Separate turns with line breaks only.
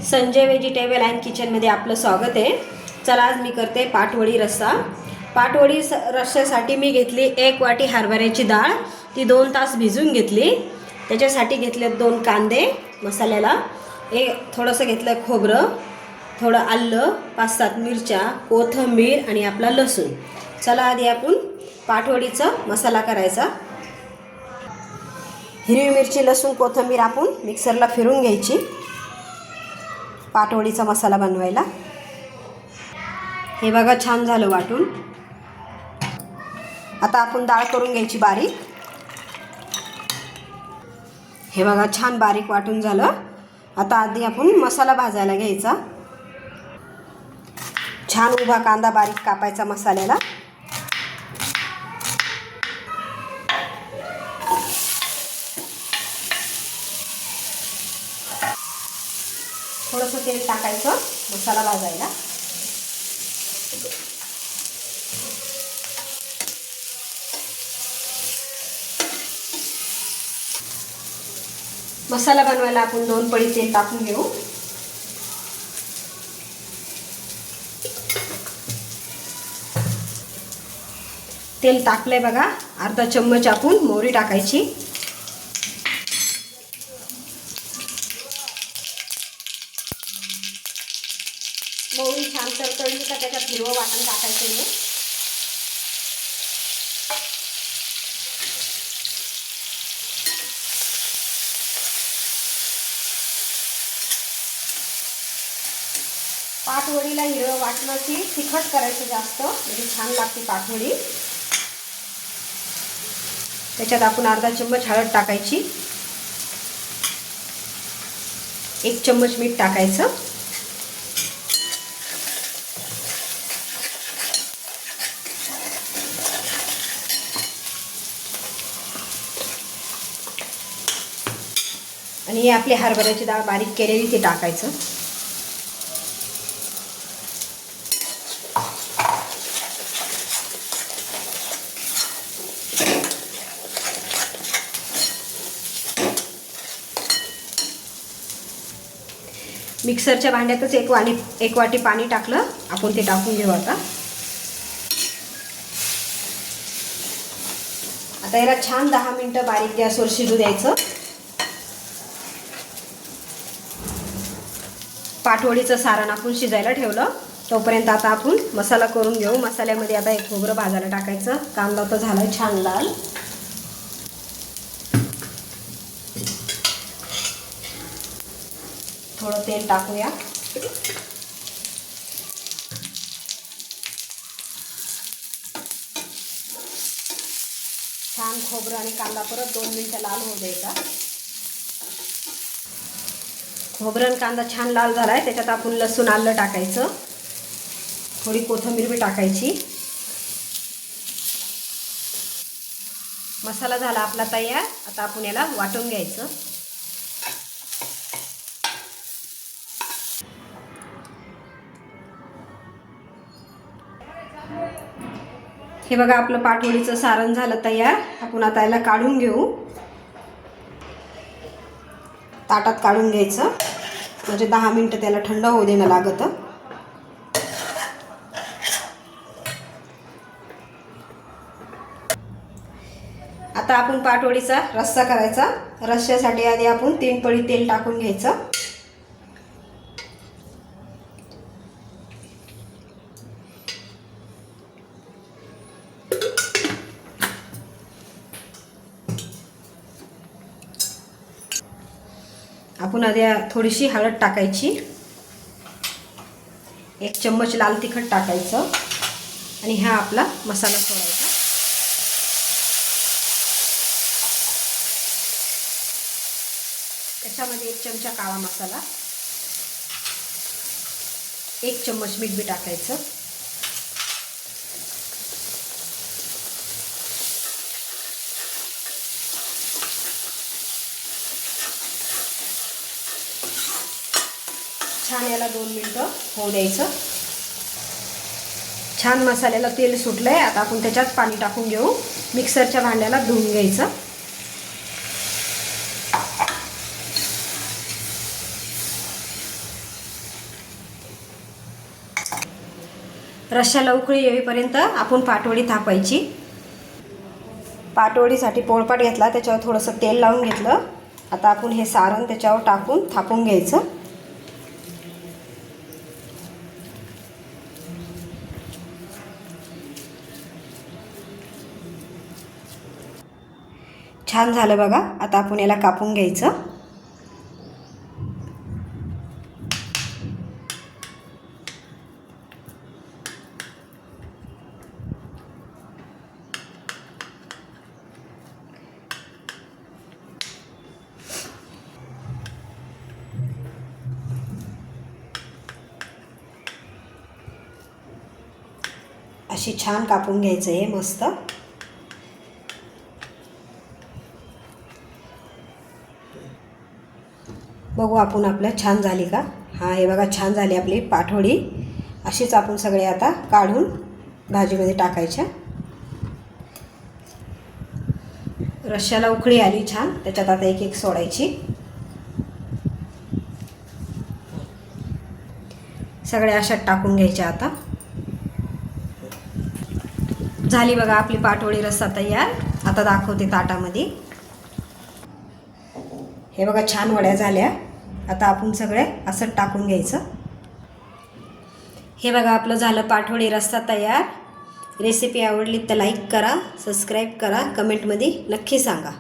Sanjay vegetable and किचनमध्ये आपलं स्वागत आहे। चला आज मी करते पाटवडी रस्सा। पाटवडी रस्स्यासाठी मी घेतली 1 वाटी हरभऱ्याची डाळ, ती 2 तास भिजवून घेतली। त्याच्यासाठी घेतले 2 कांदे मसाल्याला, थोडंसं घेतलं खोबरं, थोडं आलं, 5-7 मिरच्या, कोथिंबीर आणि आपला लसूण। चला आधी आपण पाटवडीचा मसाला करायचा। हिरवी मिरची, लसूण, कोथिंबीर आपण मिक्सरला फिरून घ्यायची पाटवडीचा मसाला बनवायला। हे बघा छान झालं वाटून। आता आपण डाळ करून घ्यायची बारीक। हे बघा छान बारीक वाटून झालं। आता आधी आपण मसाला भाजायला घ्यायचा। छान उभा कांदा बारीक कापायचा मसाल्याला। थोडंसं तेल टाकायचं मसाला भाजायला। मसाला बनवायला आपण 2 पळी तेल टाकून घेऊ। तेल टाकलंय बघा। अर्धा चम्मच आपण मोहरी टाकायची। मोहरी छान तडतडली का त्याच्यात हिरवं वाटण टाकायचं आहे। पाटवडीला हिरवं वाटणाची तिखट करायचं जास्त, म्हणजे छान लागते पाटवडी। त्याच्यात आपण अर्धा चम्मच हळद टाकायची, 1 चम्मच मीठ टाकायचं। आणि हे आपली हरभऱ्याची डाळ बारीक केलेली ती टाकायचं। मिक्सरच्या भांड्यातच 1 वाटी पाणी टाकलं आपण, ते टाकून घेऊ आता। आता याला छान 10 मिनिटं बारीक गॅसवर शिजू द्यायचं। पाटवडीचं सारण आपण शिजायला ठेवलं, तोपर्यंत आता आपण मसाला करून घेऊ। मसाल्यामध्ये आता एक खोबरं भाजायला टाकायचं। कांदा तर झालाय छान लाल। थोडं तेल टाकूया। छान खोबरं आणि कांदा परत 2 मिनिटं लाल होऊ द्यायचा। खोबरं आणि कांदा छान लाल झालाय, त्याच्यात आपण लसूण आलं टाकायचं, थोडी कोथिंबीर बी टाकायची। मसाला झाला आपला तयार। आता आपण याला वाटून घ्यायचं। हे बघा आपलं पाटवडीचं सारण झालं तयार। आपण आता याला काढून घेऊ, ताटात काढून घ्यायचं, म्हणजे 10 मिनिटं त्याला थंड होऊ देणं लागतं। आता आपण पाटवडीचा रस्सा करायचा। रस्स्यासाठी आधी आपण 3 पळी तेल टाकून घ्यायचं। आपण आधी थोडीशी हळद टाकायची, 1 चम्मच लाल तिखट टाकायचं आणि हा आपला मसाला सोडायचा। त्याच्यामध्ये 1 चमचा काळा मसाला, 1 चम्मच मीठ बी टाकायचं। छान याला 2 मिनिटं होऊ द्यायचं। छान मसाल्याला तेल सुटलंय। आता आपण त्याच्यात पाणी टाकून घेऊ। मिक्सरच्या भांड्याला धुवून घ्यायचं। रश्श्याला उकळी येईपर्यंत आपण पाटवडी थापायची. पाटवडीसाठी पोळपाट घेतला, त्याच्यावर थोडंसं तेल लावून घेतलं. आता आपण हे सारण त्याच्यावर टाकून थापून घ्यायचं. छान झालं बघा. आता आपण याला कापून घ्यायचं. अशी छान कापून घ्यायचं आहे मस्त. बघू आपण आपलं छान झाली का. हां, हे बघा छान झाली आपली पाटवडी. अशीच आपण सगळे आता काढून भाजीमध्ये टाकायच्या. रश्श्याला उकळी आली छान, त्याच्यात आता एक एक सोडायची. सगळ्या अशात टाकून घ्यायच्या. आता झाली बघा आपली पाटवडी रस्सा तयार. आता दाखवते ताटामध्ये. हे बघा छान वड्या झाल्या. आता आपण सगळे असं टाकून घ्यायचं. हे बघा आपलं झालं पाटवडी रस्सा तयार. रेसिपी आवडली तर लाईक करा, सबस्क्राईब करा, कमेंटमध्ये नक्की सांगा.